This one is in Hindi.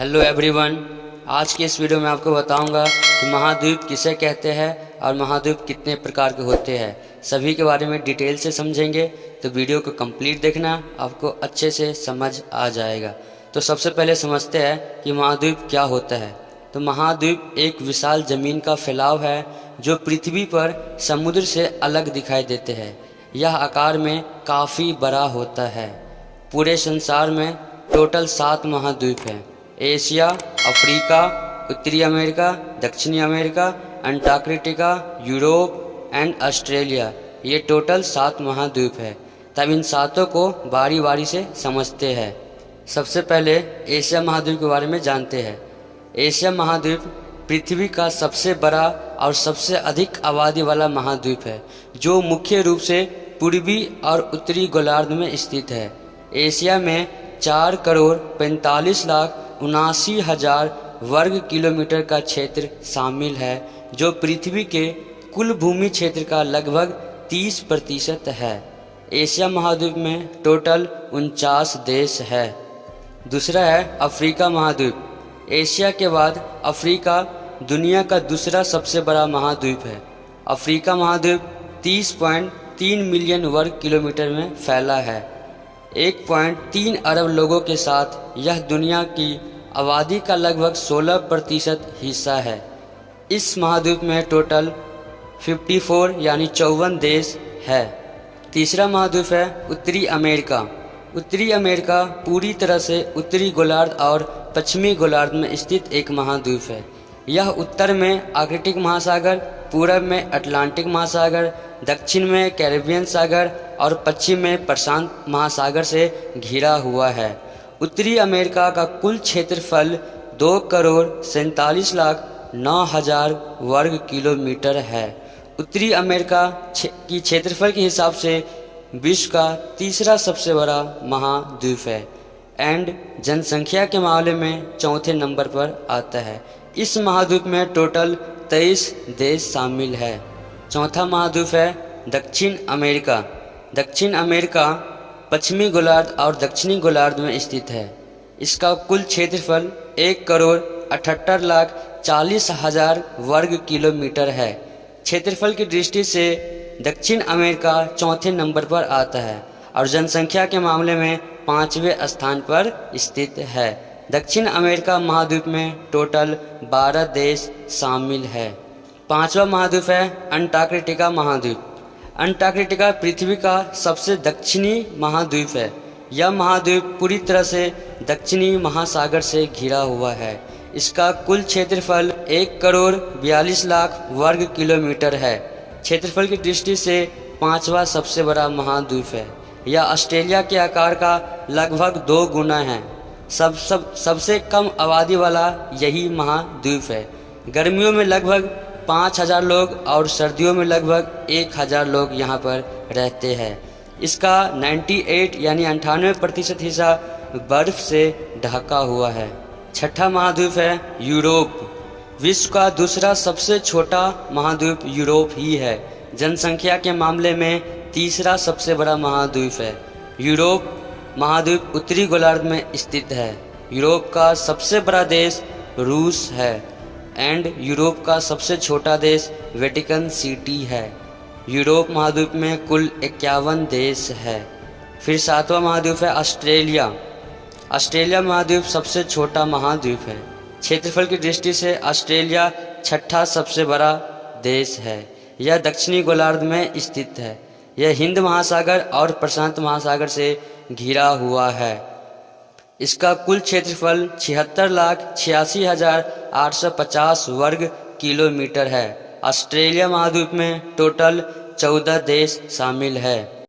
Hello everyone. आज के इस वीडियो में आपको बताऊंगा कि महाद्वीप किसे कहते हैं और महाद्वीप कितने प्रकार के होते हैं। सभी के बारे में डिटेल से समझेंगे, तो वीडियो को कंप्लीट देखना, आपको अच्छे से समझ आ जाएगा। तो सबसे पहले समझते हैं कि महाद्वीप क्या होता है। तो महाद्वीप एक विशाल ज़मीन का फैलाव है जो पृथ्वी पर समुद्र से अलग दिखाई देते हैं। यह आकार में काफ़ी बड़ा होता है। पूरे संसार में टोटल 7 महाद्वीप हैं। एशिया, अफ्रीका, उत्तरी अमेरिका, दक्षिणी America, Antarctica, Europe and Australia. ये टोटल 7 महाद्वीप है। तब इन सातों को बारी बारी से समझते हैं। सबसे पहले एशिया महाद्वीप के बारे में जानते हैं। एशिया महाद्वीप पृथ्वी का सबसे बड़ा और सबसे अधिक आबादी वाला महाद्वीप है, जो मुख्य रूप से पूर्वी और उत्तरी गोलार्ध में स्थित है। एशिया में 4,45,79,000 वर्ग किलोमीटर का क्षेत्र शामिल है, जो पृथ्वी के कुल भूमि क्षेत्र का लगभग 30% है। एशिया महाद्वीप में टोटल 49 देश है। दूसरा है अफ्रीका महाद्वीप। एशिया के बाद अफ्रीका दुनिया का दूसरा सबसे बड़ा महाद्वीप है। अफ्रीका महाद्वीप 30.3 मिलियन वर्ग किलोमीटर में फैला है। 1.3 अरब लोगों के साथ यह दुनिया की आबादी का लगभग 16% हिस्सा है। इस महाद्वीप में टोटल 54 यानी 54 देश है। तीसरा महाद्वीप है उत्तरी अमेरिका। उत्तरी अमेरिका पूरी तरह से उत्तरी गोलार्ध और पश्चिमी गोलार्ध में स्थित एक महाद्वीप है। यह उत्तर में आर्कटिक महासागर, पूरब में अटलांटिक महासागर, दक्षिण में कैरिबियन सागर और पश्चिम में प्रशांत महासागर से घिरा हुआ है। उत्तरी अमेरिका का कुल क्षेत्रफल 2,47,09,000 वर्ग किलोमीटर है। उत्तरी अमेरिका की क्षेत्रफल के हिसाब से विश्व का तीसरा सबसे बड़ा महाद्वीप है एंड जनसंख्या के मामले में चौथे नंबर पर आता है। इस महाद्वीप में टोटल 23 देश शामिल है। चौथा महाद्वीप है दक्षिण अमेरिका। दक्षिण अमेरिका पश्चिमी गोलार्ध और दक्षिणी गोलार्ध में स्थित है। इसका कुल क्षेत्रफल 1,78,40,000 वर्ग किलोमीटर है। क्षेत्रफल की दृष्टि से दक्षिण अमेरिका चौथे नंबर पर आता है और जनसंख्या के मामले में 5वें स्थान पर स्थित है। दक्षिण अमेरिका महाद्वीप में टोटल 12 देश शामिल है। पांचवा महाद्वीप है अंटार्कटिका महाद्वीप। अंटार्कटिका पृथ्वी का सबसे दक्षिणी महाद्वीप है। यह महाद्वीप पूरी तरह से दक्षिणी महासागर से घिरा हुआ है। इसका कुल क्षेत्रफल 1,42,00,000 वर्ग किलोमीटर है। क्षेत्रफल की दृष्टि से 5वां सबसे बड़ा महाद्वीप है। यह ऑस्ट्रेलिया के आकार का लगभग 2 गुना है। सबसे कम आबादी वाला यही महाद्वीप है। गर्मियों में लगभग 5,000 लोग और सर्दियों में लगभग 1,000 लोग यहाँ पर रहते हैं। इसका 98 यानी 98% हिस्सा बर्फ से ढका हुआ है। छठा महाद्वीप है यूरोप। विश्व का दूसरा सबसे छोटा महाद्वीप यूरोप ही है। जनसंख्या के मामले में तीसरा सबसे बड़ा महाद्वीप है। यूरोप महाद्वीप उत्तरी गोलार्ध में स्थित है। यूरोप का सबसे बड़ा देश रूस है एंड यूरोप का सबसे छोटा देश वेटिकन सिटी है। यूरोप महाद्वीप में कुल 51 देश है। फिर 7वां महाद्वीप है ऑस्ट्रेलिया। ऑस्ट्रेलिया महाद्वीप सबसे छोटा महाद्वीप है। क्षेत्रफल की दृष्टि से ऑस्ट्रेलिया 6ठा सबसे बड़ा देश है। यह दक्षिणी गोलार्ध में स्थित है। यह हिंद महासागर और प्रशांत महासागर से घिरा हुआ है। इसका कुल क्षेत्रफल 76,86,850 वर्ग किलोमीटर है। ऑस्ट्रेलिया महाद्वीप में टोटल 14 देश शामिल है।